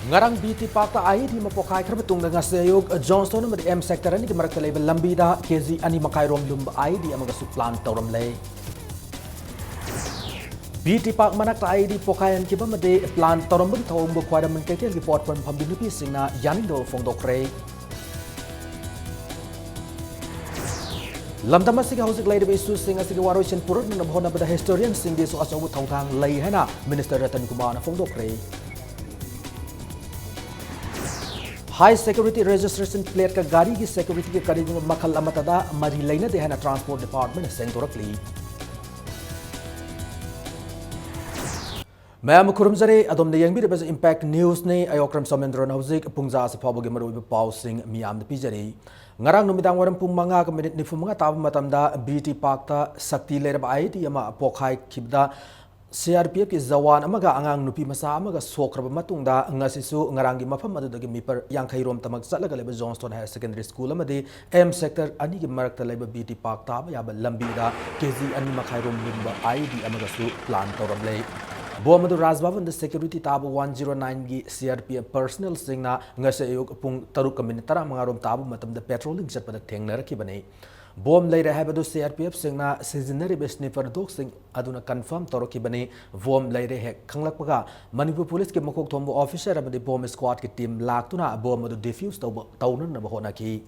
Ngarang BT Park ai di mapokai khar betung dengan sayuk Johnston amadi M sector ani di marak talai lambi da KZ ani makai rom lum ai di amaga su plan tauram lay. BT Park manak ai di pokayan kiba made plan tauram bagi tawum bo kwada men kekel report pon pambinu pi singna yani do fong dokre. Lamdama siga hosik lay de isu singa siga waro chen purut na bhona bada historian sing de so asawu thongthang lay hana Minister Ratan Kumar na fong dokre. High security registration plate ka gari ki security ke kari makhal amatada mari laina de hana transport department sengtorakli. Mayam kurumzare adom de yangbi de impact news ne ayokram somendron hauzik pungza sa phaboge maru pau sing miam de pijari ngarang numidang waram pung manga ka minute ni fumunga tab matamda BT Park ta sakti lerab ai ti ama pokhai khibda CRPF ki zawan amaga angang nupi masa amaga sokraba matungda ngasisu ngarangi mafam adudagi mipar yangkhai rom tamak chatlaga leba Johnston Higher Secondary School amadi M sector ani ki marakta leba BT Park ta yaba lambi da KZ ani makhai rom limba ID amaga su plan toram lei Bomadu Rajbhavan the security tabu 109 gi CRPF personnel singna ngase ayuk pung taruk kamin tara mangarom tabu matam da patrolling chatpada thengna rakibane Bom lay rehabadu CRPF singna seasonary sniper dog sing aduna confirm torokibani bom lay rehe khanglakpaga Manipur police ke makok thombo officer amadi bom squad ki team laktuna bom adu defuse tawnan na bahona ki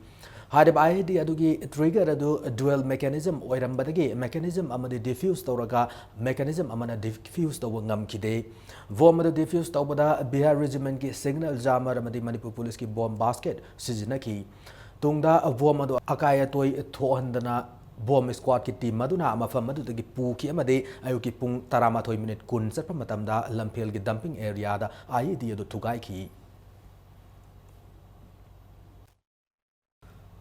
Hadib ID adugi trigger adu dual mechanism oirambadagi mechanism amadi defuse tawraga mechanism amana defuse taw ngam kide bom adu defuse tawbada Bihar regiment ki signal jammer amadi Manipur police ki bomb basket sizinaki Tungda bom adu akaya toy thohandana bom squad ki team maduna mafam adu tagi puki amade ayuki pung 13 minute kun satpa matamda lamphel ki dumping area da ID adu thugai ki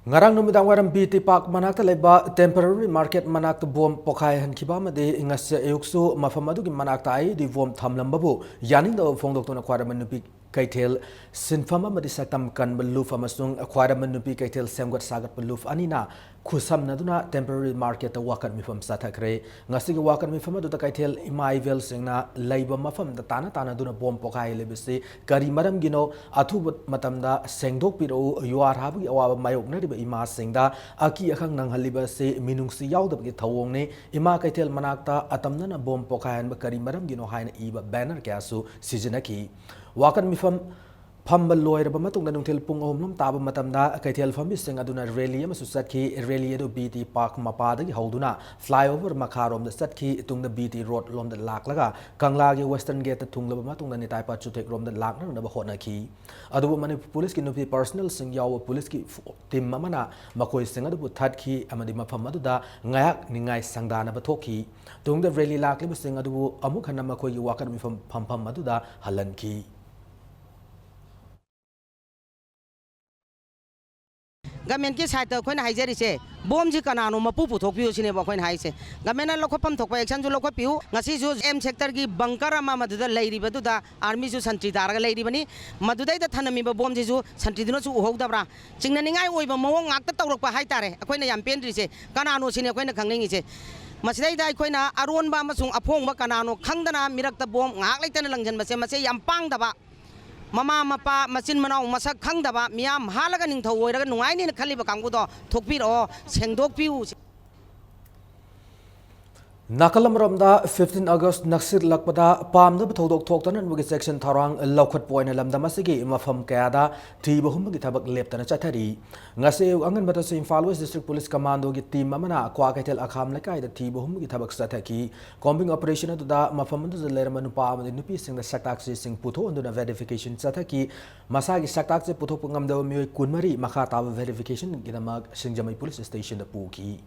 Ngarang numidang waram BT Park manakta leba temporary market manakta bom pokhai hankiba made ngasya ayuksu mafam adu ki manakta ai di bom thamlambabu yaning da fongdok tona khwara manupi Kaitel sinfama madi saktam kan beluf amasung akwara manupi kaitel semgot sagat beluf anina khusam naduna temporary market wakat mifam sathakre ngasi gi wakat mifam adu kaitel imaivel singna laiba mafam da tana duna bom pokai lebisi kari maram gino athu matamda sengdok piro yuar habi awaba mayok na riba ima singda aki akhang nang haliba se minungsi yaudab gi thawong ne ima kaitel manakta atamna bom pokai han kari maram gino haina iba banner kyasu sizinaki Wakan mifam Pambal lawyer Bamatung Nuntil Pung Omlum Taba Matamda Kaitel Famising Aduna Rally Masusaki Rally Edo BT Park Mapadagi Hauduna flyover Makarom the Satki Tung the BT Road Lom the Laklaga Kanglagi Western Gate Tung Matung the Nitaipa Chutek Rom the Lakna the Bahonaki Adu Mani Police Kinupi personal sing Yaw Police Tim Mamana Makoi Singadu Tatki Amadima Pamaduda Ngayak Ningai Sangdana Batoki Tung the Rally Lakli Sing Adu Amukana Makoi Wakan from Pampam Maduda Halanki Government ki side to khoina haijari se bom ji kanano mapu puthok piu sine ba khoina haise government lokhopam thokpa action ju lokhop piu ngasi ju M sector ki bunker ama maduda leiri baduda army ju santri daraga leiri bani madudai da thanami ba bom ji ju santri dino ju uhogdabra chingna ningai oiba mawong ngakta tawrokpa haitare akoina yam pendri se kanano sine akoina khangningi se masidai da akoina aron ba amasung aphong ba kanano khangdana mirakta bom ngak leitana langjan ba se mase yam pangdaba Mama mapa machin manau masak khangdaba miyam halaga ningthau oiraga nungaini na khaliba kangbudo thokpiro sengdokpiu Nakalam Ramda 15 August Naksir Lakpada Pam the Todok Toktan and Wiki section Tarang Lokat Point Lamdamasigi Mafam Kada Tibahum Gitabak Leptana Chatari Ngase Angan Matasim Followers District Police Commando Git Team Mamana Kwakatel Akam Lakai the Tibahum Gitabak Sataki Combing operation to the Mafam the Lerman Pam the Nupi sing the Sataxi sing Puto and the verification Sataki Masagi Sataxi Putopungam the Mui Kunmari Makata verification Gidamag Singjamai Police Station the Puki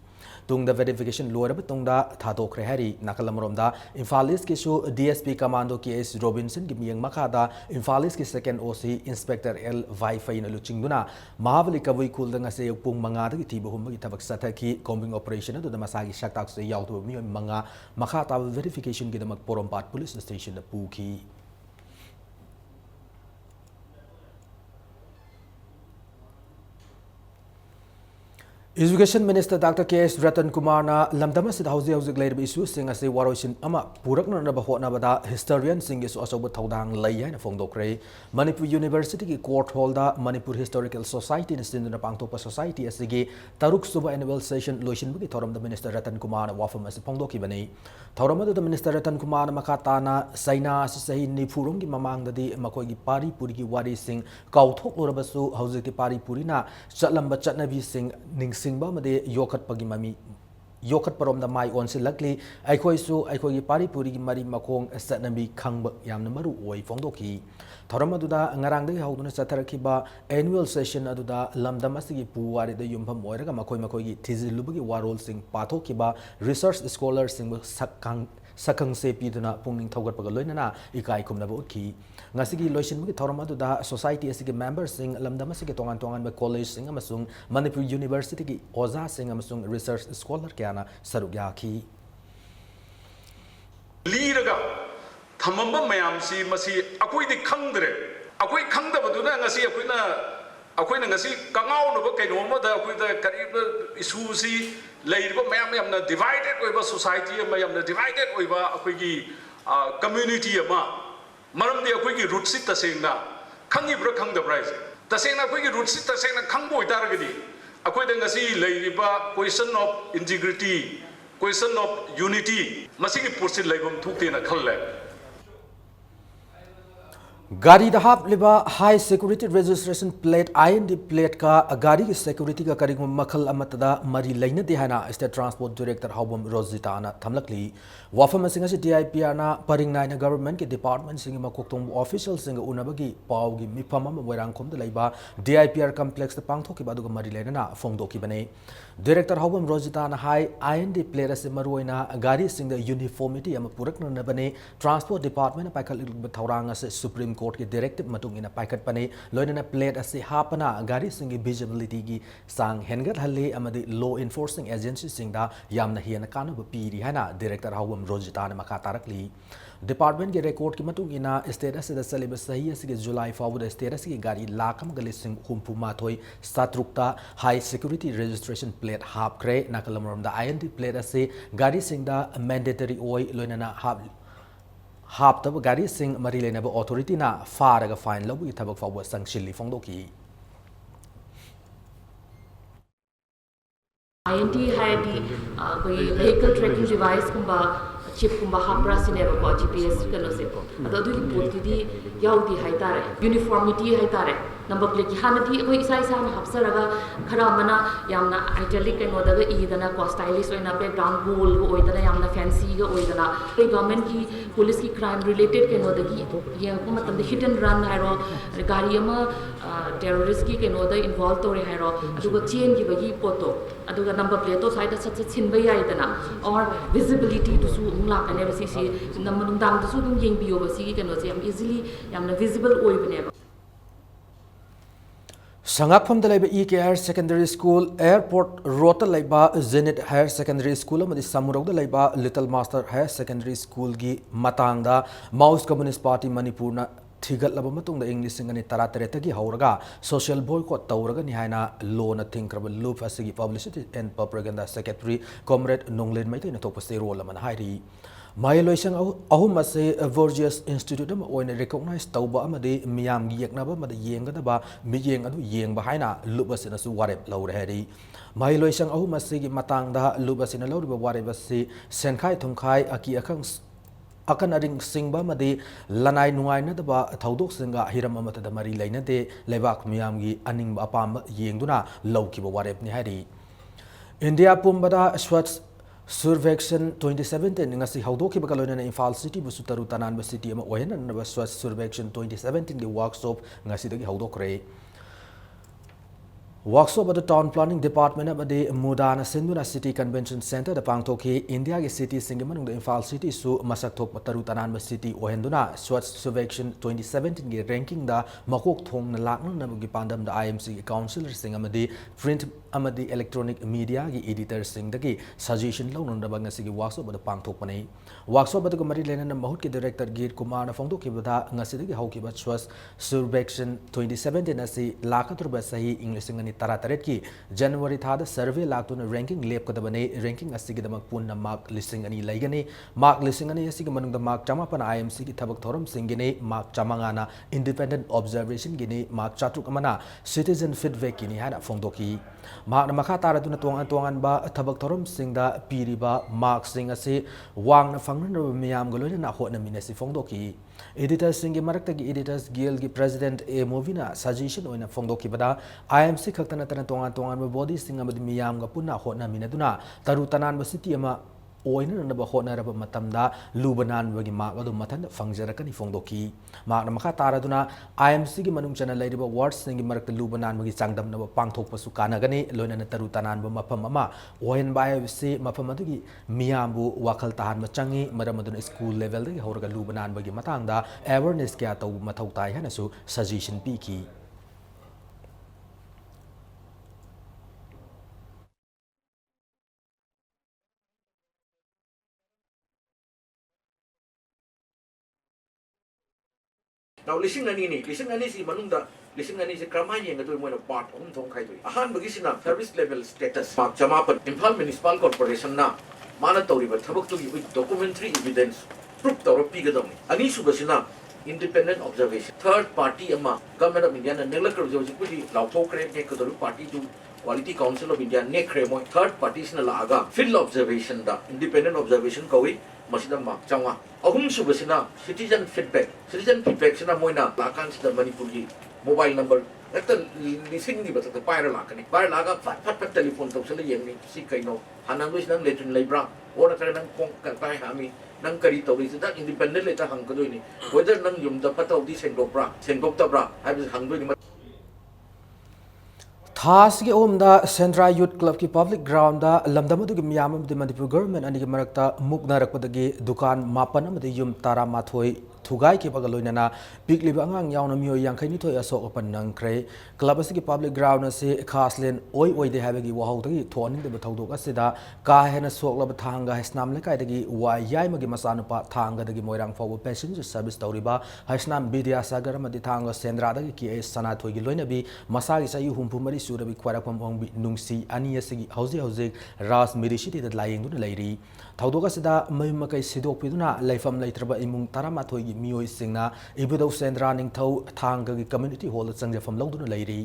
Tung the verification lower tung da Tato Krehari, Nakalamromda, Infalis Kishu, DSP Commando KS Robinson, Gimiang Makada, Infalis Ki second OC, Inspector L. Vaifa in Luchinguna, Mahavali Kavi Kuldanga say Pung Mangada, Tibuhum, Tabak Sataki, combing operation to the Masagi Shatak say Yautu Manga, Makata verification Gidamak Porompat Police Station, the Puki. Education Minister Dr. K.S. Ratan Kumar na lamdam asida hauzik leirib issue sing ase waroisin ama purakna na hotnabada historian sing isu asoba thaudang lei haina fongdokre Manipur University ki court hall da Manipur Historical Society na sinduna pangtokpa society asigi taruk suba annual session loisin bugi thoram da Minister Ratan Kumar na wafam ase fongdoki bani thoram adu da Minister Ratan Kumar na makata na saina ase sahi ni phurung gi mamang da di makoi gi pari puri gi wari sing kauthok lorabasu hauzik ki pari puri na chatlamba chatnabi sing ning singba made yokat pagi mami yokat parom da mai on silakli aikoi su aikoi gi pari puri gi mari makong satnabi khangba yamna maru oi fongdoki thoram aduda ngarang de hauduna chatharakhiba annual session aduda lamdam asigi puwari da yumpham oiraga makoi gi thizilubugi warol sing pathokiba research scholar sing sakang se piduna pungning thogat paga loinana ikai kumna ba utki ngasigi loisin bugi thoram aduda society asigi members sing lamdam asigi tongan ba college sing amasung Manipur University ki oza sing amasung research scholar kyana sarugya ki liraga thamamba mayam si masi akoi di khangdre akoi khangdabaduna ngasi akoina ngasi kangau no ba kaino ma da akoi da karib issue si leirba mayam na divided oiba society mayam na divided oiba akoi gi community ama maram de akoi gi root si tasengna khangi bra khangdabra ise tasengna akoi gi root si tasengna khangbo itaragadi akoi da ngasi leiriba question of integrity question of unity masigi pursi leibam thukte na khalle Gari da hap liba high security registration plate IND plate ka gari ki security ka karing makhal amatada mari laina de hana state transport director Haubam Rosita na thamlakli wafam singa si DIPR na paring na government ki department singa makoktom official singa unabagi pau gi mifam am werang khom da laiba DIPR complex ta pangthok ki badu mari laina na fongdo ki bane director Haubam Rosita na high IND plate ase maruina gari singa uniformity am purakna na bane transport department na paikal thaurang ase supreme court की directive मतुंग इन पाइकट पने लोइना plate असे हापना गाड़ी सिंग visibility की सांग हेनगत हल्ले अमदि लो enforcing agency सिंगदा यामना हियन कानब पीरी हैना director हाउम Rosita ने मखा तारकली डिपार्टमेंट के रिकॉर्ड की मतुंग इना स्टेटस से चलेब सही असि जुलाई फाउद स्टेटस की गाड़ी लाख गलिसिंग हुम्फु माथोय सातरुक्ता हाई सिक्योरिटी रजिस्ट्रेशन प्लेट हापख्रे नाकलमरम दा आईएनडी प्लेट असे गाड़ी सिंगदा मैंडेटरी ओय लोइना हाप तब गाड़ी सिंग मरी लेनब ऑथोरिटी ना फारग फाइन लबु की थबक फाव संगशिली फोंदोकी INT हायदी कोई vehicle tracking device कुंबा chip कुंबा हापरा सिनेबा को GPS कनो से को अदु की पोत की याउदी हाइतारे uniformity हाइतारे नंबर प्लेट की हानती कोई इसा ना हफ्सरगा खरा मना यामना आइटलिक कनो दगा इदना को स्टाइलिश ओइना बैकग्राउंड गोल को ओइदना यामना फैंसी गा ओइदना कोई गवर्नमेंट की पुलिस की क्राइम रिलेटेड कनो दगी ये को मतलब हिट एंड रन हाइरो गाड़ी अमा टेररिस्ट की कनो द इन्वॉल्व तोरे हाइरो अदुगा चेन की बगी पोतो अदुगा नंबर प्लेट तो साइड सच छिनबा याइदना और विजिबिलिटी दुसु लाकने बसी नंबर नुंदांग दुसु दुम येंबियो बसी की कनो से इजीली यामना विजिबल ओइबने संगाफम दलाइबा EKR Secondary School Airport Road लाइबा Zenit Higher Secondary School अमदि समुरौद लाइबा Little Master Higher Secondary School की मतंगदा Maoist Communist Party Manipur ना थिगत लब मतुंग द इंग्लिश सिंगनि तरा तरेत की हौरगा सोशल बॉयकॉट तौरगा निहायना लोन थिंक्रब लूप असगी publicity and propaganda secretary comrade Nonglen Meitei नतोपसे रोल अमन हाइरी मायलोइसंग अहुम असे वर्जियस इंस्टीट्यूट अम ओइने रिकॉग्नाइज तौबा अमदि मियाम गी यकनबा मद येंगदबा मियेंग अदु येंगबा हाइना लूप असिनसु वारेप लौरे हेरी मायलोइसंग अहुम असेगी मतंगदा लूप असिन लौरिबा वारेप असि सेनखाय थुमखाय अकी अखंग अकन अरिंग सिंगबा मदि लनाय नुंगाइनदबा थौदोक सिंगा हिरम अमतदा मरी लैनदे लेबाक मियामगी अनिंग अपाम येंगदुना लौकिबा वारेपनि हाइरी इंडिया पुंबदा स्वच्छ Survection 2017 ngasi haudoki bakalona Imphal City busu taru tanan ba city ama ohen na Swachh Survection 2017 ki workshop ngasi dagi haudokre workshop at the town planning department amade Mudana Sinduna City Convention Center the pangthoki India ki city singamanung the Imphal City su masak thok taru tanan ba city ohenduna Swachh Survection 2017 ki ranking da makok thong na lakna na gi pandam da IMC councillor singamade print amadi electronic media ki editor sing dagi suggestion launung da ngasi ki workshop at the pangthok panai workshop at the mari lena na mahut ki director Git Kumar na phongdo ki bada ngasi dagi hauki ba Swachh Survection 2017 asi lakatur ba sahi English singani ꯅꯨꯃꯤꯠ 18ꯀꯤ ꯖꯅꯋꯥꯔꯤ ꯊꯥꯗ survey ꯂꯥꯛꯇꯨꯅ ranking ꯂꯦꯞꯀꯗꯕꯅꯤ ranking ꯑꯁꯤꯒꯤꯗꯃꯛ ꯄꯨꯟꯅ mark 2,000 ꯂꯩꯒꯅꯤ mark 2,000 ꯑꯁꯤꯒꯤ ꯃꯅꯨꯡꯗ mark 900 IMCꯒꯤ ꯊꯕꯛ ꯊꯧꯔꯝꯁꯤꯡꯒꯤꯅꯤ mark 900ꯅ independent observationꯒꯤꯅꯤ mark 300 citizen feedbackꯒꯤ니 ꯍꯥꯏꯅ ꯐꯣꯡꯗꯣꯛꯈꯤ ꯃꯍꯥꯛꯅ ꯃꯈꯥ ꯇꯥꯔꯗꯨꯅ ꯇꯣꯉꯥꯟꯕ ꯊꯕꯛ ꯊꯧꯔꯝꯁꯤꯡꯗ ꯄꯤꯔꯤꯕ ꯃꯥꯔꯛꯁꯤꯡ ꯑꯁꯤ ꯋꯥꯡꯅ ꯐꯪꯅꯅꯕ ꯃꯤꯌꯥꯝꯒ ꯂꯣꯏꯅꯅ ꯍꯣꯠꯅꯃꯤꯟꯅꯁꯤ ꯐꯣꯡꯗꯣꯛꯈꯤ एडिटर्सिंग मरक्तगी एडिटर्स गिल की प्रेसिडेंट ए मूवीना सजेशन ओइना फोंदोखिबदा IMC खक्तना तना तोंगान बॉडी सिंग अमदि मियामगा पुन्ना होटनामिनदुना तरु तनानब सिटी अमा ओइननब होटनरब मतमदा लुबनानबगी मार्क अदु मथन फंगजरकनी फोंदोखि मार्कना मखा तारदुना IMC की मनुंग चना लैरिबा वार्ड सिंग मरक्त लुबनानबगी चांगदमनब पांगथोकपसु कानगनी लोइनन तरु तनानब मफम अमा ओइन बायबसी मफम अदुगी मियामबु वाखल ताहानब चंगी मरम अदुना स्कूल लेवल दगी हौरगा लुबनानबगी मतंगदा awareness kya tau mathau tai hanasu suggestion piki Now listen ani si manungda listen ani si kramai yenga tu moina part thong khai tu ahan bagi sina service level status mark jamapan Imphal Municipal Corporation na mana tawriba thabak tu with documentary evidence proof tawra pigadam ani subasina independent observation third party ama government of India na neglect observation kudi lauthokre ne kadoru party tu Quality Council of India ne kremo third party sina laga field observation da independent observation kawi masida ma changwa ahum subasina citizen feedback sina moina lakan sida Manipuri mobile number ekta lising ni bata paira lakani paira laga fat telephone to sala yengni si kaino hanang wis nang letrin libra ora kare nang kong kai hami nang kari tawri sida independent leta hang kadoi ni whether nang yum da pataw di sengdok ta bra habis hang doi ni थास के ओमदा सेंट्रा youth club की public ground लमदमदु की मियाम Manipur government अनि मरक्ता मुकनरकपदगी दुकान मापन अमदि yum 13 थुगाई के बगल लोइनना पिकलिब अंगांग यावना मियो यांखैनि थोय असोक अपन नंख्रे club असि की पब्लिक ग्राउंड से खासलेन ओइ ओइदे हाबगी वहाउदगी थोनिंग थौदोक असिदा का हेना सोकलब थांगा हसनाम लेकाइदगी वा याइमगी मसानुपा थांगदगी मोइरांग फाव पैसेंजर सर्विस तौरिबा हसनाम विद्यासागर अमदि थांगा सेंद्रादगी की एस सना थोयगी लोइनबी मसागी सयु हुंफु मरि सुरबि ख्वाराखम ओंबि नुंसी अनि असि हौजे राज मिरिसिटी द लायेंगदुन लैरी थौदोक असिदा मयमकै सिदोकपिदुना लैफम लैत्रबा इमुंग 13 मियोई सिंगना इबुदौ सेंद्रा निंगथौ थांगगी कम्युनिटी हॉल चंगजफम लौदुना लैरी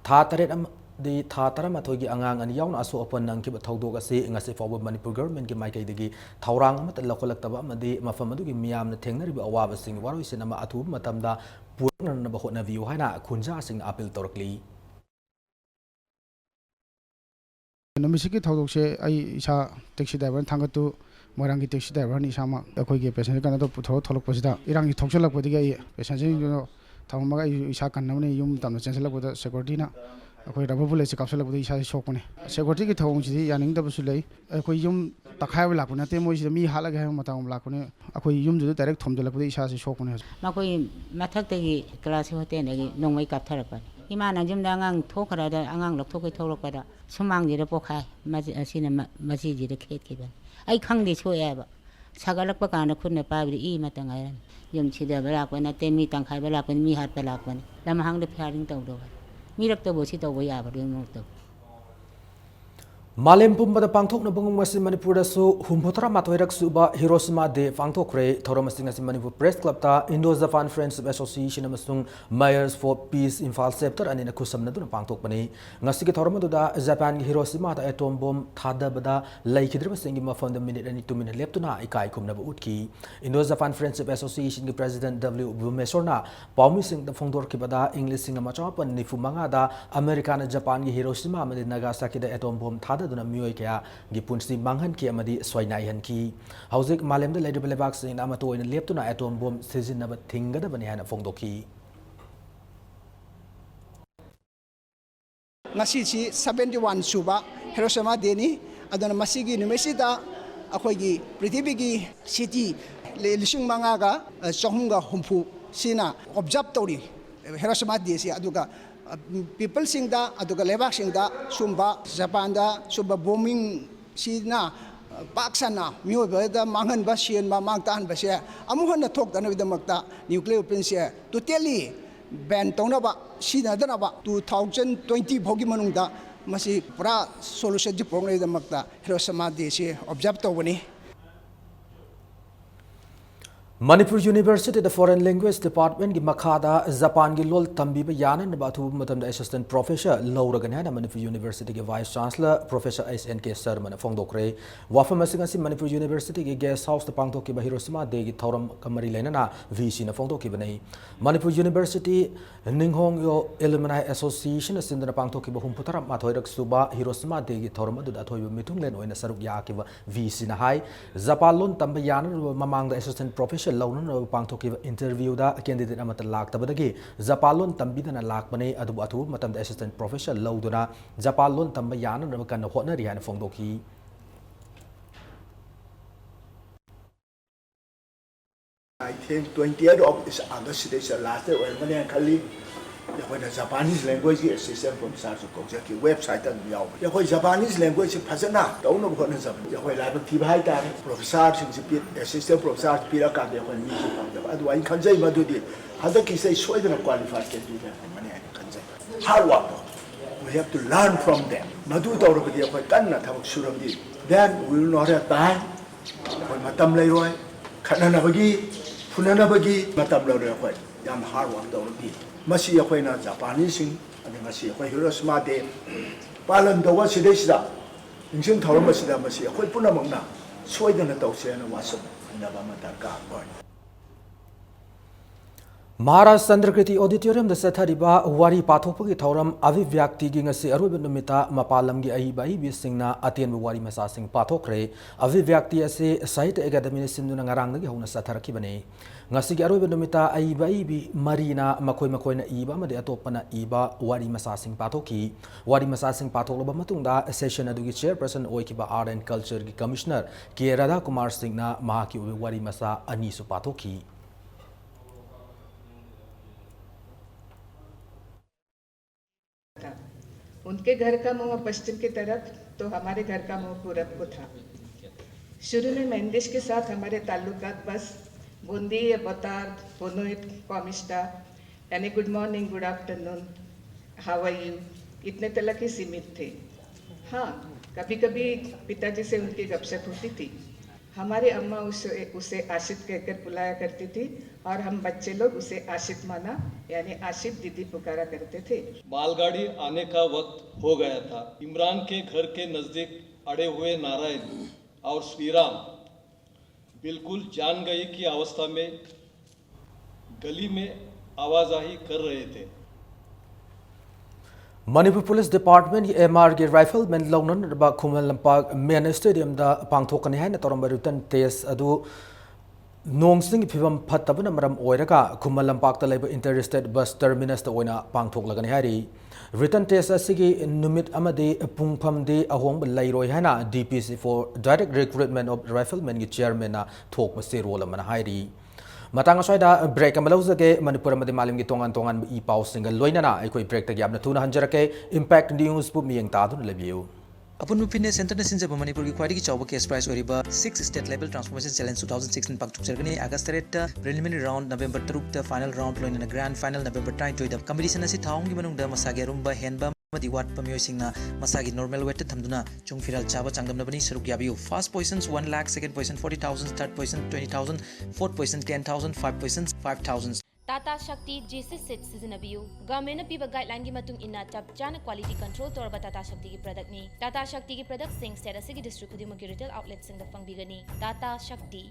था तरेट दि था 13 की अंगांग अनि यावना असो अपन नंगकिब थौदोक असि ngase फाव मणिपुर गवर्नमेंट की माइकैदगी थौरांग अमत लखोलक्तबा अमदि मफम अदुगी मियामना थेंगनरिबा अवाबा सिंग वारोइसिनमा अथुब मतमदा पुरननबा होटनबियु हाइना खुंजा सिंग अपील तौरकली नमिसिकी थौदोक से आई इसा टैक्सी ड्राइवर थांगतु मोरंगी टैक्सी ड्राइवर नि सामा अखोइगे पैसेंजर कना तो पुथो थोलकपसिदा इरांगी थोक्सलकपदिगे पैसेंजर जो थांगमगा इसा कन्नमने युम तमना चेंसलकपदा सिक्योरिटी ना अखोइ रबर बुलेट से कापसलकपदि इसा सोकने सिक्योरिटी की थौंगसिदि यानिंगदबसु लई अखोइ युम तखायब लाकुना ते मोइसिदा मी हालगे है मताम लाकुने अखोइ युम जो डायरेक्ट थोमजलकपदि इसा से सोकने मखोइ मथक्तगी क्लास होटेलगी नोंमै कापथरकपनि इमाना जुमदा आंगां थोखरादा आंगां लखथोकै थोलकपदा सुमांजिदा पोखाय असिना मसिजिदा खेतकिबन आई खंगदि सोयाबा सागलकपा काना खुन्ना पाबदि ई मतंगाय यम छिदा बलाकपना ते मी तंखाय बलाकपनि मी हात बलाकपनि लमहांगदे फ्यारिंग तौदो मीरक्तबो सि तौबो याबदि मोक्तो मालेम पुंबदा पांथोकना बंगम मसि मणिपुर दसु हुमफोतरा माथोइरक सुबा हिरोशिमा डे पांथोकरे थौरमसिंग असि मणिपुर प्रेस क्लब ता इंडो जापान फ्रेंडशिप एसोसिएशन अमसुंग mayors for peace Imphal chapter अनिना खुसमनदुना पांथोकपनि ngasi ki thoramaduda जापान की हिरोशिमा ता एटोम बम थादबदा लैखिद्रबसिंग मफंद मिनिट अनि 2 मिनिट लेप्तुना इकाई खुमनब उठकी इंडो जापान फ्रेंडशिप एसोसिएशन की प्रेसिडेंट डब्ल्यू बुमेसोरना पाउमिसिंग द फोंदोरखिबदा इंग्लिश सिंग मचापन निफु मंगादा अमेरिका ने जापान की हिरोशिमा अमदि नागासाकी दा एटोम बम थादा दुना मियोय क्या गी पुंसी मांगहन की अमदि सोइनाइहन की हौजिक मालेमदा लेदिबा लेबाक सिंग अमतो ओइन लेप्तुना एटोम बम सिजिनब थिंगदबनि हाना फोंदोखी ngasi 71 suba Hiroshima deni adona masigi numisida akhoi prithibigi city lising mangaga chahunga humpu sina observe tori Hiroshima desi aduga people singda aduga lebak singda sumba Japan da sumba bombing sina paksana mioba mangan basian ma mangtan basia amuhana thok dana vidamakta nuclear weapons totally ꯕꯦꯟ ꯇꯧꯅꯕ ꯁꯤꯖꯤꯟꯅꯗꯅꯕ 2020 ꯐꯥꯎꯒꯤ ꯃꯅꯨꯡꯗ ꯃꯁꯤ ꯄꯨꯔꯥ ꯁꯣꯂꯨꯁꯟꯁꯤ ꯄꯨꯔꯛꯅꯕꯒꯤꯗꯃꯛꯇ ꯍꯤꯔꯣꯁꯤꯃꯥ ꯗꯦꯁꯤ ꯑꯣꯕꯖꯔꯕ ꯇꯧꯕꯅꯤ Manipur University the Foreign Language Department gi makhada Japan gi lol tambiba yana na bathu matam da assistant professor Lauragan hana Manipur University gi vice chancellor Professor SNK Sharma fongdokre wafam asing si Manipur University gi guest house the pangtok ki Hiroshima de gi thoram kamari lena VC na fongdok ki banai Manipur University Ninghong yo Alumni Association sindana pangtok ki bahum putara mathoirak suba Hiroshima de gi thoram adu da thoiba mitung len oina saruk ya ki VC na hai Japan lon tamba yana mamang da assistant professor Launan pangthoki interview da candidate amata laktabadagi Japalon tambidana lakbane adu atu matam da assistant professor lauduna Japalon tamba yana na kan hotnari hana fongdoki I think 20th of August is the last day when I kali when the Japanese language assistant from South Korea ki website ang yaw ya ko Japanese language phasana daw no ko na sa ya ko la ti bai ta professor sing si assistant professor pira ka de ko ni si pa adu ai kan jai ma du di hada ki sai soi da qualify ke du da mane ai kan jai hard work we have to learn from them madu daw ro bi ko kan na thabak suram di then we will not have time ko matam lai roi khana na bagi phuna na bagi matam lo ro ko yam hard work daw ro di Masi ako'y na Japanese sing, ano masi ako'y Hiroshima de, palan daw si Desida, yung siyang tawag masida masi ako'y punamang na, suway na daw siya na wasap, na ba matarka ako. Maharashtra Sandrakriti Auditorium da sathariba wari pathokpagi thoram avivyakti gi ngasi aruba numita mapalam gi ahiba hi singna atien wari masa sing pathokre avivyakti ase Sahitya Academy sinduna ngarang gi hona satharaki bane ngasi gi aruba numita ahiba bi marina makoi na iba made atopana iba wari masa sing pathokloba matungda session adugi chairperson oikiba art and culture gi commissioner K Radha Kumar Singh na mahaki wari masa ani su pathoki उनके घर का मुंह पश्चिम की तरफ तो हमारे घर का मुंह पूरब को था। शुरू में मेंदिश के साथ हमारे ताल्लुकात बस बूंदी बतार पुनोइत कॉमिस्टा यानी good morning good afternoon how are you इतने तक ही सीमित थे। हाँ, कभी कभी पिताजी से उनकी गपशप होती थी। हमारी अम्मा उसे आशित कहकर बुलाया करती थी और हम बच्चे लोग उसे आशित माना यानी आशित दीदी पुकारा करते थे। मालगाड़ी आने का वक्त हो गया था। इमरान के घर के नजदीक अड़े हुए नारायण और श्रीराम बिल्कुल जान गए की अवस्था में गली में आवाजाही कर रहे थे। Manipur Police Department MR gi rifleman launan ba Khuman Lampak Main Stadium da pangthokani haina toramba written test adu nongsing phibam phattabana maram oiraga Khuman Lampak ta leba interstate bus terminus ta oina pangthoklagani hari written test asigi numit amade pungpham de ahong lairoi haina DPC for direct recruitment of rifleman gi chairman na thok ma se role amana hairi Matang aswada break amalawzage Manipur amadi malim gi tongan I pau single loinana aikoi break tagi amna thuna hanjarake impact news pu miyeng ta dun lebiu Upon Fitness Center Sinja Manipur ki quality chawba case price oriba 6 state level transformation challenge 2016 pak chuksergani August 8 preliminary round November 3 final round loina grand final November 9 the competition asi thaung gi manung da masage rumba handba madi wat pamyo singna masagi normal weight thamduna chungfiral chaba changdamnabani saruk yabiu first positions 1 lakh second position 40,000 third position 20,000 fourth position 10,000 fifth position 5,000 Tata Shakti J6 set Sizinabiu. Government of Piba guideline gi matung inna chap chana quality control torba Tata Shakti ki product ni. Tata Shakti ki product sing set asigi district khudimok ki retail outlet sing da fangbigani. Tata Shakti.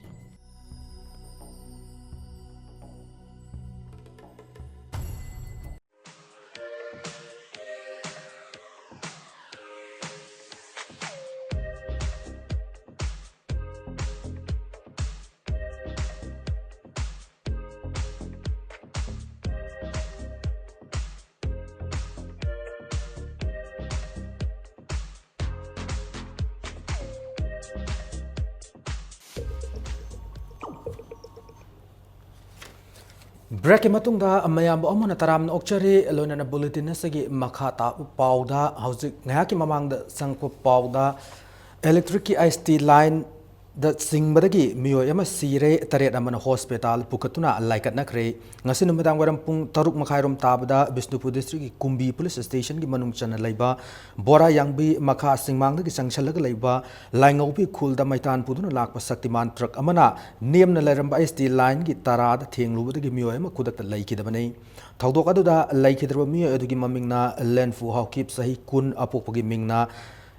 Break matungda mayam amona taram okchari loina na bulletin sagi makhata pauda hauzik ngaki mamang da sangpo pauda electric IST line The Singbadagi Mio Emma Sire Taret Amana Hospital Pukatuna like at Nakre, Nasinumedang Warampung Taruk Makairum Tabada, Bisnupu District, Kumbi Police Station, Gimanung Chana Laiba, Bora Yangbi, Maka Singmang, Sangshalag Laiba, Langopi Kulda Maitan Puduna Lak Saktiman Truck Amana, Name Nalaramba Steel Line, Gitarad, Ting Lu, the Gimio Emma Kudak Lake Damane. Taudokaduda Lake Dromio Edugimamingna, Lenfu, how keep Sahi Kun Apopogimingna.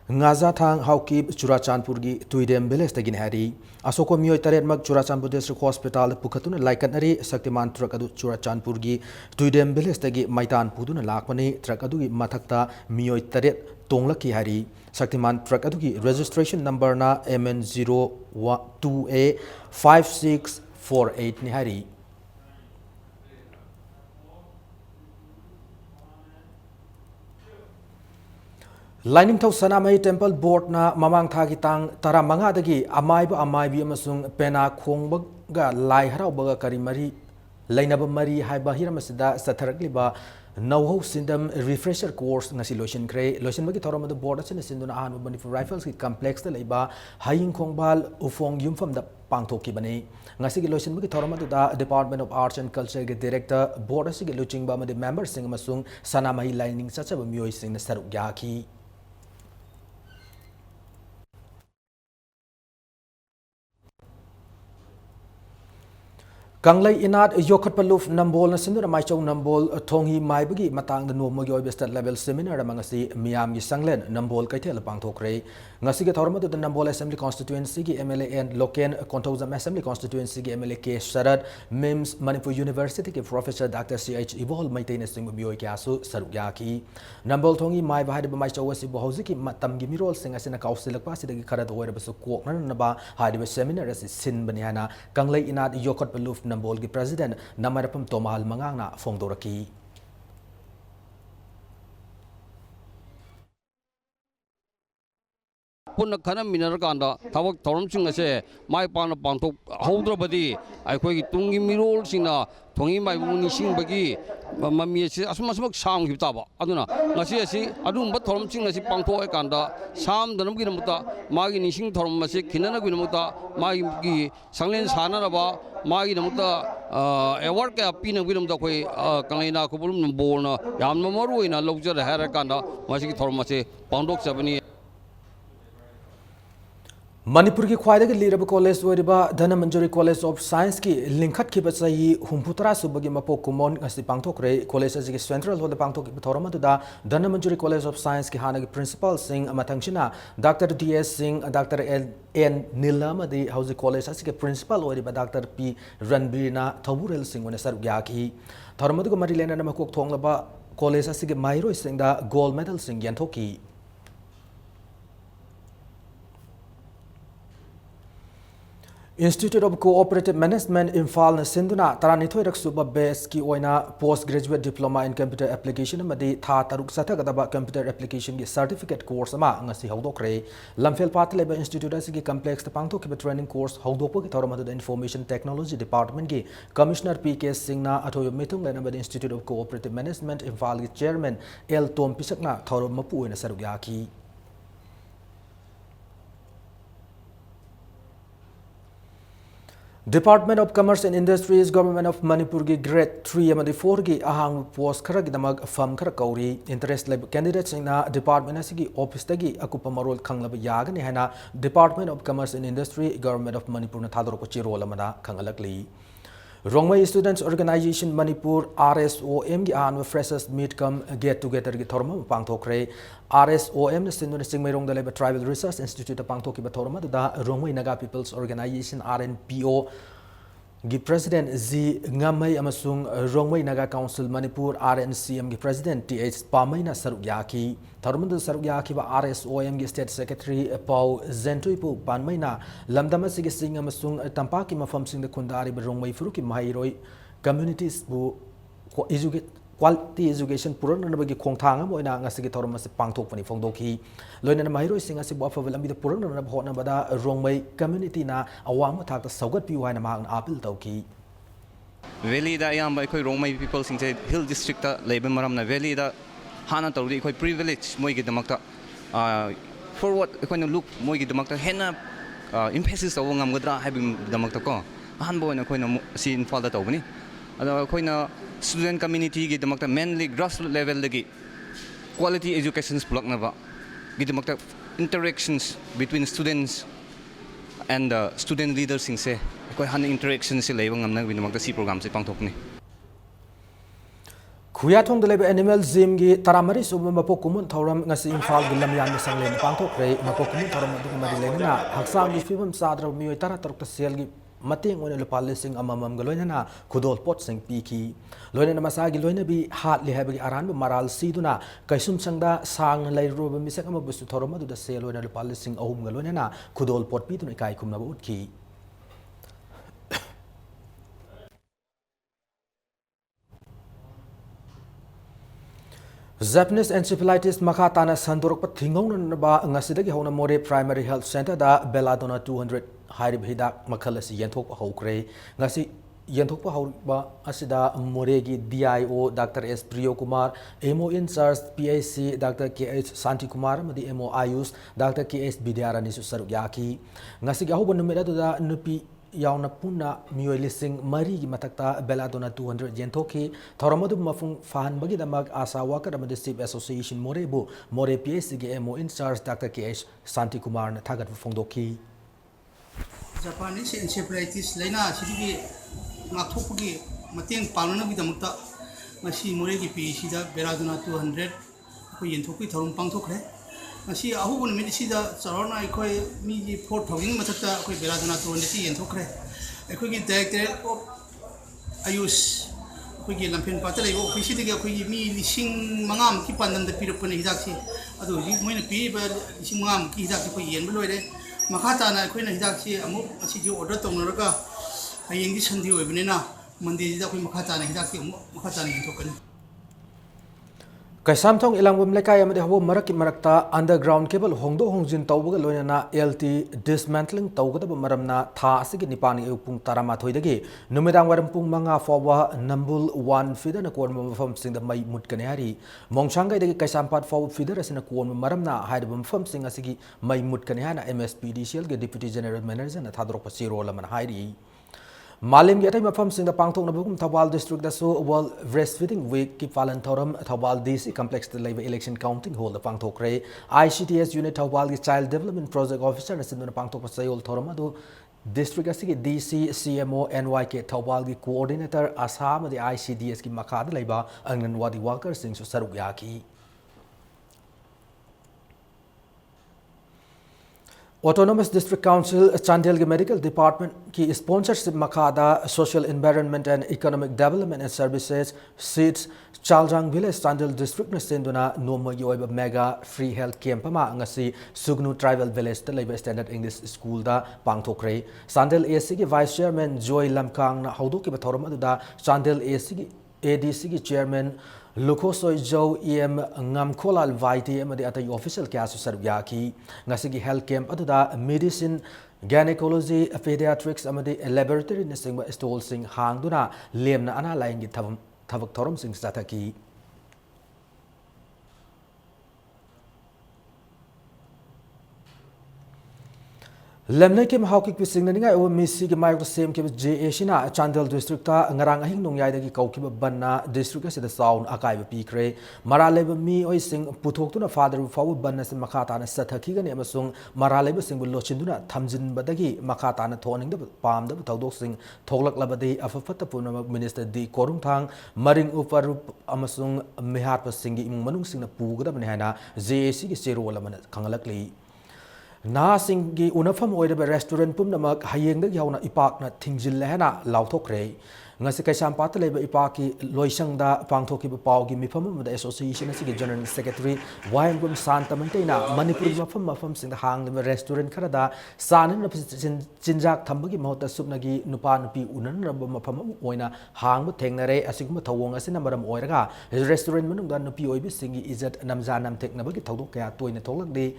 Ngaza thang haukip Churachandpur gi tuidem beles tagin hari asoko mioi taret mag Churachandpur district hospital pukhatuna laikan ari Saktiman truck adu Churachandpur gi tuidem beles tagi maitan puduna lakmani truck adu gi mathakta mioi taret tonglaki hari Saktiman truck adu gi registration number na MN02A 5648 ni hari Lining Thau Sanamai Temple Board na Mamang Thagitang Taramanga dagi Amaiba Amaibi amasung Pena Khongbaga Lai Haraubaga Karimari Lainaba Mari Haiba Hiramasida Satharakliba Nauho Sindam Refresher Course ngasi Lotion Kre Lotion Magi Torama the Board Asin Sinduna Anu Manipur Rifles ki Complex the Laiba Haying Khongbal Ufong Yumfam da Pangthoki Bani ngasi ki Lotion Magi Torama da Department of Arts and Culture ki Director Board Asigi Luching Ba Madi Member Sing amasung Sanamai Lining Sacha Mioi Sing na Saruk Yaki Kanglai inat yokat paluf nambol na sindura mai chau nambol thonghi mai bagi matang no mo goi state level seminar amangasi miam gi sanglen nambol kaithel pangthokre ngasi ge thorma de nambol assembly constituency gi MLA and Loken Kontozam assembly constituency gi MLA K Sharad Mims Manipur University ke professor Dr CH Ibol Maitain sing bioi kyasu sarugya ki nambol thonghi mai bahade mai chau si bo hausi matam gi mirol sing asina council pa si de kharad hoire basu kok na ba hade seminar as sin baniana kanglai inat yokat paluf Nambol gi President Namarapam Tomal Mangangna Fongdoraki. Puna kana minarkanda thawak thoramsing ase mai pana panthok haudrabadi aikoi tungi mirol singna thongi mai buni singbagi mami ase asum sang hibtaba aduna ngasi ase adum ba thoramsing ase pangthok ekanda sam danam gi namuta magi nising thoram ase khinana gi namuta magi gi sanglen sanaraba magi namuta award ka pina gi namuta koi kangaina ko bulum bolna yamma maru ina logjar hera kanda masi gi thoram ase pangthok sabani Manipur ki Khwaida ki Liraba College Wariba Dhanamanjari College of Science ki Linkhat ki Basayi Humputra Subagi Mapo Kumon Asi Pangthokre College as Central Hall Pangthok Thorama da Dhanamanjari College of Science ki Hana ki Principal Singh Amatangshina Dr. DS Singh Dr. N Nilama di House College as Principal Wariba Dr. P Ranbirna Thaburel Singh Wona Sarugyaki Thorama ko Marilena Namakok Thonglaba College as Mairo Singh da Gold Medal Singh Yantoki Institute of Cooperative Management Imphal na Sinduna Taranithoi Raksuba Base ki oina Postgraduate Diploma in Computer Application amadi tha taruk sathagadaba Computer Application ki Certificate Course ama ngasi haudokre Lamphel Pathleba Institute asigi Complex ta pangthokkiba training course haudokpo ki thoramadu Information Technology Department ki Commissioner PK Singh na athoyo mithung lena badi Institute of Cooperative Management Imphal ki Chairman L Tom Pisakna thorom mapu ina sarugyaki Department of Commerce and Industries Government of Manipur ki Grade 3 amadi 4 ki ahang post khara ki damag firm khara kauri interest lab candidates na department asigi office tagi akupa marol khanglaba yagani hana Department of Commerce and Industry Government of Manipur na thador ko chirol amada khangalakli Rongmai Students Organization Manipur RSOM ki ahan freshers meet come get together ki thorma pangthokre RSOM na sinduna singmai rong daleba Tribal Research Institute pangthok ki thorma da Rongmai Naga People's Organization RNPO gi President Z Ngamai amasung Rongmai Naga Council Manipur RNCM gi President TH Pamai na sarugyaki thorma da sarugyaki ba RSOM gi State Secretary Pau Zentuipu Panmai na lamdama sig sing amasung tampaki mafam sing da kundari ba Rongmai Furuki Mahairoi communities bu quality education puran na bagi khongthang mo ina ngasi gi thorum se pangthok pani phongdoki loina na mahiroi singa se bo favel ambi puran na bhona bada Rongmai community na awang thak ta saugat pi waina ma appeal tawki valley da yam bai khoi Rongmai people sing se hill district ta lebe maram na valley da hana tawdi khoi privilege moi gi damak ta forward khoi na look moi gi damak ta hena emphasis tꯧba ngamgadra haibdamakta ahanba oina khoina si Imphal da tawbani ada khoina student community gi damakta mainly grassroots level dagi quality education pulaknaba gi damakta interactions between students and student leaders singse khoi han interaction se leiba ngamna gi damakta si program se pangthokni Khuyatong de lebe animal zim gi taramari sum mapok kumun thoram ngasi Imphal gi lamyan ni sanglen pangthok re mapok kumun thoram du mari lena haksam gi fibam sadra mi tara taruk ta sel gi mateng on le palising amamam galoina na khudol pot sing piki loina na masa gi loina bi hat li habagi aran maral siduna kaisum sangda sang lai ro bi misak am busu thoram du da sel loina le palising ahum galoina na khudol pot pi tu kai khum na bu utki Japanese encephalitis makatana sandorok pa thingong na ba ngasidagi hona more primary health center da Belladonna 200 hairib hidak makhalas yenthok pa hokre ngasi yenthok pa hauba asida more gi DIO Dr. S Priyo Kumar MO in charge PAC Dr. KH Santi Kumar madi MO Ayush Dr. KS Bidyarani su saruk yaki ngasi ga hoba numera da nupi yauna puna mioi lising mari gi matakta Belladonna 200 yentoki thoramadu mafung fahan bagi damak asa worker amadi Chief Association morebu more PSC gi MO in charge Dr. KH Santi Kumar na thagat phongdoki Japanese encephalitis laina sidigi ngathokgi mateng palna gi damakta masi more gi PSC da Belladonna 200 ko yentoki thorum pangthokre masi ahubun medicida charona ikoi mi ji 4000 matakta koi Belladonna 200 ti yenthokre ikoi gi director of ayush koi gi lampen patale go office digi koi mi lising mangam ki pandam da pirapane hidak si adu ji moina pi ba lising mangam ki hidak ki koi yen loire makhata na koi na hidak si amu asi ji order tongnaraga ayeng gi sandi oibnena mandi da koi makhata na hidak ki makhata na yenthokane Kaisamthong ilangwam lekai amade habo marak marakta underground cable hongdo hongjin tawbaga loina LT dismantling tawgada maramna tha asigi nipani pung tarama thoidagi numidang waram pung manga fawa nambul 1 feeder na kon mafam sing da mai mutkane hari mongshangai dagi kaisampat fawa feeder asina kon maramna haidbum fam sing asigi mai mutkane hana MSPDCL ge deputy general manager na thadrok pasiro laman hairi Malim gi atai mafam sing da pangthok na bugum Thawal district da so World Breastfeeding Week ki palan thoram Thawal DC complex da labor election counting hall da pangthok re ICTS unit Thawal gi child development project officer na sindu na pangthok pa sayol thoram adu district asigi DC CMO NYK Thawal gi coordinator Assam di ICDS ki makha da laiba anganwadi worker sing su saruk yaki Autonomous District Council Chandel Medical Department ki sponsorship makada Social Environment and Economic Development and Services seats Chaljang Village Chandel District na senduna normal yoiba mega free health camp ma ngasi Sugnu Tribal Village da labor standard English school da pangthokre Chandel AC ki vice chairman Joy Lamkang na haudo ki bathoram adu da Chandel AC ki ADC ki chairman Lukosoi Joe EM Ngamkolal Vaiti amadi atai official kya su sarbyaki ngasigi health camp aduda medicine gynecology pediatrics amadi laboratory na singba stall sing hangduna lemna ana laingi thavak thorom sing sataki Lemne kim haukik pising naninga o misi ki mayok same ki JA shina Chandel district ta ngarang ahing nongyai dagi kauki banna district sida sound akai ba pikre marale ba mi oi sing puthok tuna father fawu banna sin makhata na sathaki gani amasung marale ba sing bulo chinduna thamjin badagi makhata na thoning da pam da tawdok sing thoglak labadi afafata puna minister di korung thang maring uparup amasung mehat pa singi imung manung sing na pugada bani hana JAC ki zero lamana khangalakli Na singi unafam oida restaurant pum namak hayeng da yauna ipak na thingjil lehna lauthokre ngasi kaisam pat leba ipaki loisang da pangthoki ba pau gi mifam da association asigi general secretary waingum santamanteina Manipuri mafam sing da hang da restaurant khara da sanin na chinjak thambagi mahota supnagi nupa nupi unan ramba mafam oina hang bu thengnare asiguma thawong asina maram oiraga restaurant manung da nupi oibi singi izat namja nam theknabagi thawdok kaya toina tholak de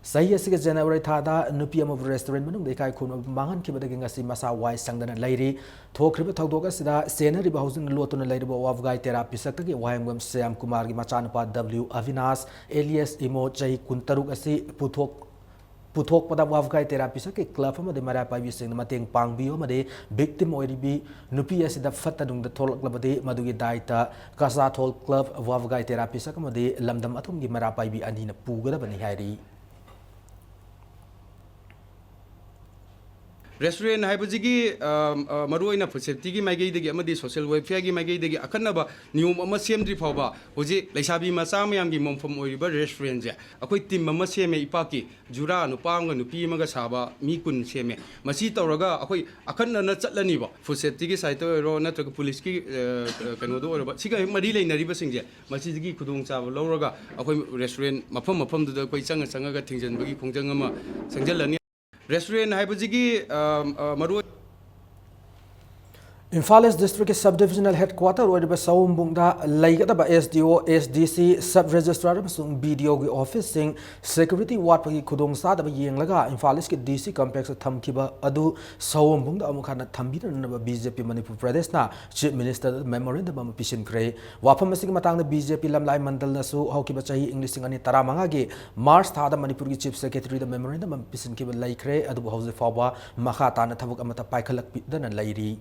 Sahi asige January thada nupi am restaurant manung de kai khun mangan ki badagi ngasi masa wai sangdana lairi thokriba thawdoga sida senari ba housing lotuna lairi ba wafgai therapy sakagi waimgam Sam Kumar gi machanapa W Avinash alias Imo chai kuntaruk asi पुथोकपदा वावगाई therapy सके club अमदे मरा पाइबी सिंग मतेंग पांगबियो अमदे victim ओइरिबी नुपी असिदा फत्तदुंग थोलक्लबदे मदुगी दाइता कसा थोल club वावगाई therapy सकमदे लमदम अथुंगी मरा पाइबी अनिना पुगदबनी हाइरी restaurant हाइबजिगी मरुइना food safety की माइगेदगी अमदी social welfare की माइगेदगी अखनबा नियम अमा सेमद्रि फावबा होजि लैसाबी मचा मयामगी मोमफम ओइरिबा रेस्टोरेंट जे अखोइ टीम अमा सेमे इपाकी जुरा नुपांग नुपी अमगा साबा मी कुन सेमे मसी तौरगा अखोइ अखनना चटलनिबा फूड सेफ्टी की साइट ओरो नत्रग पुलिस की कनोदो ओरबा सिगा मरी लेनरिबा सिंजे मसीगी खुदोंग चाबा लौरगा अखोइ रेस्टोरेंट मफम मफम दुदा अखोइ चंगा थिंजनबगी खोंजंग अमा संजलनि रेस्टोरेंट हाइबजिगी मरु Imphal East District Sub-Divisional Headquarter ओरिबा सौम्बुंगदा लैगदबा SDO, SDC, Sub-Registrar अमसुंग BDO की ऑफिस सिंग सिक्योरिटी वाटपगी खुदोंसादबा येंगलगा Imphal East की DC complex थमखिबा अदु सौम्बुंगदा अमुखाना थंबिननबा BJP Manipur Pradesh ना Chief Minister Memorandum अम पिसिनख्रे वाफम असिग मतांगदा BJP लमलाई मंडल नसु हौकिबा चाही इंग्लिश अनि 15 गे मार्च थादा मणिपुर की Chief Secretary द मेमोरेंडम अम पिसिनखिबा लैख्रे अदु हौजे फावबा मखा ताना थबक अमता पाइखलक पिदन लैरी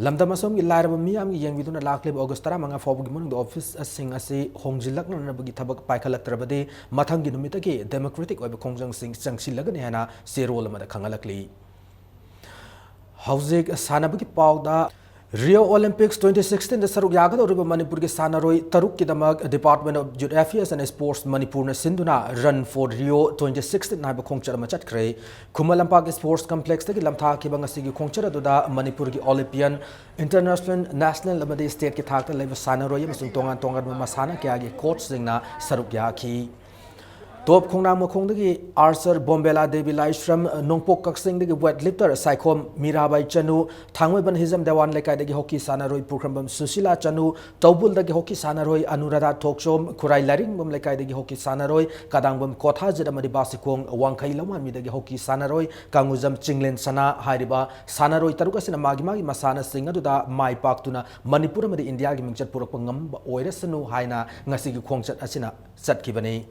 लमदम असम की लाइरब मियाम की येंगबिदुना लाखलेब ऑगस्ट 15 फावबगी मनुंग ऑफिस असिंग असि होंजिलकनबगी थबक पाइखलक्तरबदे मथंगी नुमितगी democratic ओइब खोंजंग Singh चंगसिलगने Hana सेरोल अमदा खंगलकली हौजिक सानबगी पावदा Rio Olympics 2016 the saruk yagad oriba Manipur ke sanaroi taruk kidamak Department of Youth Affairs and Sports Manipur na sinduna Run for Rio 2016 na ba khongchar ma chatkre Kumalampak Sports Complex tagi lamtha ki bang asigi khongchar aduda Manipur ki Olympian International National amadi state ki thakta leba sanaroi amasung tongan masana kya gi coach singna saruk yaki Top Kongnam Mokongdagi Archer Bombela Devi Laishram Nongpok Kaksing the wet lifter Saikom Mirabai Chanu Tangweban Hizam Dewan Lekai the hockey sanaroi Pukrambam Susila Chanu Taubul the hockey sanaroi Anurada Tokshom Kurai Laring Bum Lekai the hockey sanaroi Kadangbam Kotha Jedamadi Basikong Wangkai Laman with the hockey sanaroi Kanguzam Chinglen Sana Hariba Sanaroi Tarukas in a Magimagi Masana Singer to the Mai Paktuna Manipur the India Gimchat Purapangam Oiresanu Haina Nasigi Kongchat Asina Satkibani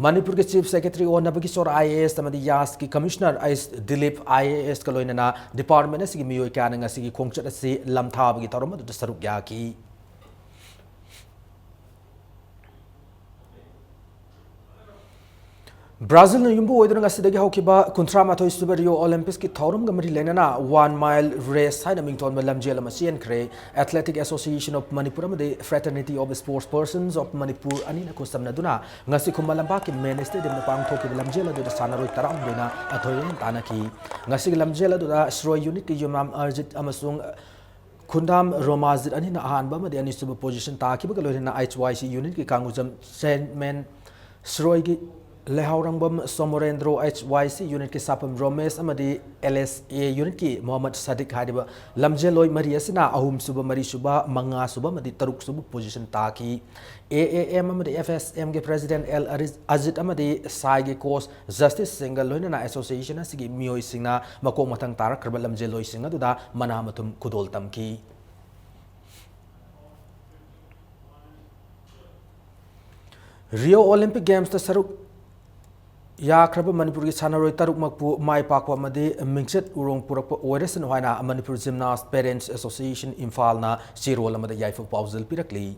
Manipur के chief secretary और नबकिशोर IAS तमदी यास की commissioner ice Dilip IAS का लोइनना department से की मियोय क्या नंगा से की खोंगचट से लमथाब की तौर में तो सरुक या की Brazil na yumbu oiduna nga sidagi haukiba kuntra mathoi suba Rio Olympics ki thaurum gamari lenana 1 mile race haina mington ma lamjela ma sian kre Athletic Association of Manipur amade Fraternity of Sports Persons of Manipur ani na kustamna duna ngasi khumalamba ki main stadium na pangthoki lamjela du sanaroi taram duna athoyen tanaki ngasi lamjela du Shroi unit ki yumam arjit amasung Kundam Romazit ani na ahanba ma de ani suba position takiba ka loina HYC unit ki kanguzam Sandman Shroi ki Lehaurambam Somorendro HYC unit ki sapam Romesh amadi LSA unit ki Mohammad Sadiq hadiba lamjeloi mariasina ahum suba mari suba manga suba madi taruk suba position taki AAM amadi FSM ke president L Azit amadi sai ge course justice single loina na association asigi mioi singna makong matang tarak krba lamjeloi singa duda manamatum kudol tamki Rio Olympic Games ta saruk Yakraba Manipur ki sanaroi taruk makpu mai pakwa made mingset urong purak oiresan hoina Manipur Gymnast Parents Association Imphal na sirol amada yaifu pauzil pirakli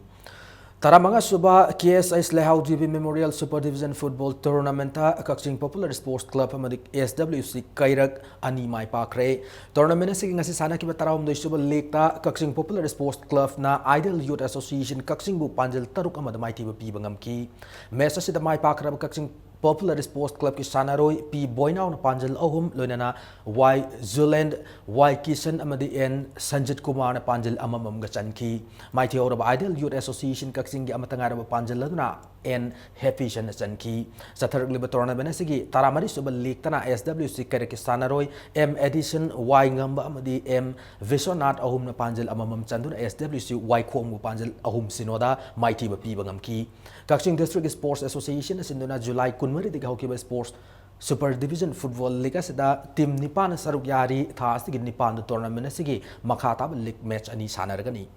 Taramanga suba KSI Lehau GB Memorial Super Division Football Tournament Kakching Popular Sports Club amadi SWC Kairak ani mai pakre tournament se ngasi sana ki bataraum doi suba league ta Kakching Popular Sports Club na Idol Youth Association Kakching bu panjal taruk amada mai tiba pi bangam ki mesa sida mai pakra Kakching Popular Sports Club ki sanaroi P Boynau na panjal ahum loinana Y Zuland Y Kisan amadi N Sanjit Kumar na panjal amamam gachan ki mai thiora ba Ideal Youth Association Kakching gi amatanga ba panjal laduna N Happy Shan chan ki sathar liba tournament sigi taramari suba league tana SWC kare ki sanaroi M Edition Y ngamba amadi M Vishwanath ahum na panjal amamam chanduna SWC Y khom bu panjal ahum sinoda mai thi ba pi bangam ki Kakching District Sports Association sinduna July kunmari diga hokiba sports Super Division Football League asida team nipan saruk yari tha asigi nipan tournament asigi makhata league match ani sanaragani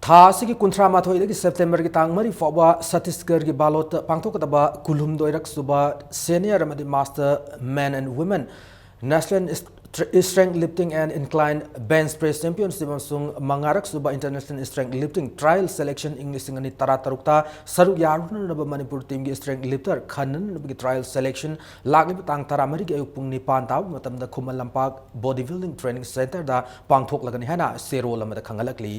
था की कुंथ्रा माथोई September की तांग मरी फौबा छत्तीसगढ़ की बालोत पांगथोकदबा कुलुम दोइरक सुबा senior master man and women national strength lifting and incline bench press championship मंगारक सुबा international strength lifting trial selection इंग्लिश तरा तरुकता सरुक यारुनब मणिपुर टीम की स्ट्रेंथ लिफ्टर खनन की ट्रायल सेलेक्शन लाग तांग तरा मरी की अयुक पुंग निपान ताब खुमल लंपाक बॉडी बिल्डिंग ट्रेनिंग सेंटर पांगथोकलगनी है सेरोल खंगलकली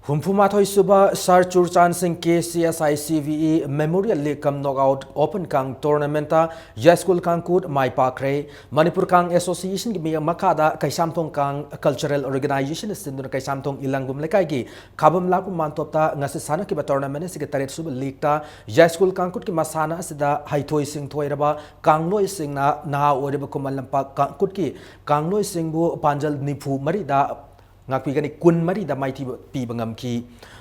हुम्फुमाथोई सुबा sir Churchan Singh KCSICVE memorial league cum knockout open kang tournament यास्कुल कांगकूट माई पाखरे मणिपुर कांग एसोसिएशन की मिया मखादा कैसामथोंग कांग कल्चरल ऑर्गेनाइजेशन सिंधुना कैसामथोंग इलांगुम लेकाई की खाबम लाकु मानतोपता ngasi sana की टूर्नामेंट से तरेट सुब लीग ता यास्कुल कांगकूट की मसाना सिदा हाइथोई सिंह थोइरबा कांगलोई सिंह ना नहा ओरिबा कुमल लंपा कांगकूट की कांगलोई सिंह बु पांजल निफु मरीदा ngakpigani kun mari da maiti pi bangam ki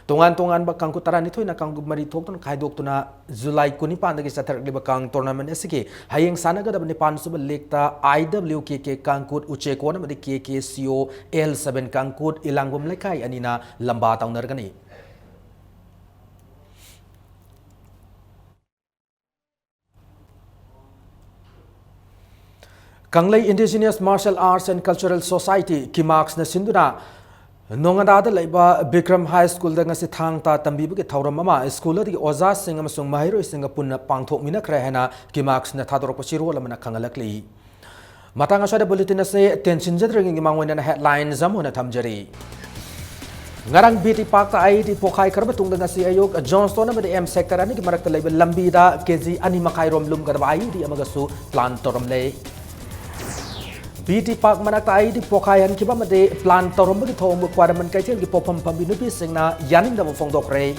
tongan ba kangku tarani thoina kangku mari thokton khaidok tuna July 19 dagi sathar liba kang tournament asiki hayeng sanaga da nipan sub lekta IWKK kangkut uchekona madi KKCO L7 kangkut ilangum lekai anina lamba taunar gani Kanglei Indigenous Martial Arts and Cultural Society Kimax na sinduna Nongada laiba Bikram High School da ngasi thangta tambibu ki thauram mama school di oza sing amasung mahiro singa punna pangthok mina krehena Kimax na thadorok pasiro lamana khangalakli matanga shada bulletin ase tension jadring mangwen na headline zamona thamjari Ngarang BT Park ta ai di pokhai karba tung da ngasi ayok Johnston na M sector ani ki marak laiba lambi da kg ani makai rom lum karba ai di amagasu plan torom le BT Park manak ai di pokhayan ki ba made plan torom ki thong requirement kai chen ki popam pambi nupi singna yaning da phong dok re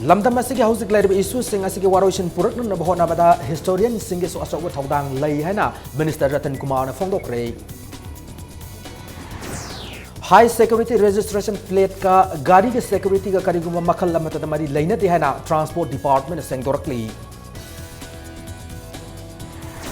lamdam asigi hauzik lairib issue sing asigi waroishin purak na bahona bada historian sing so asok wa thodang lai haina minister Ratan Kumar na phong dok re high security registration plate ka gari ke security ka kariguma makhal lamata mari laina de haina transport department sing dorakli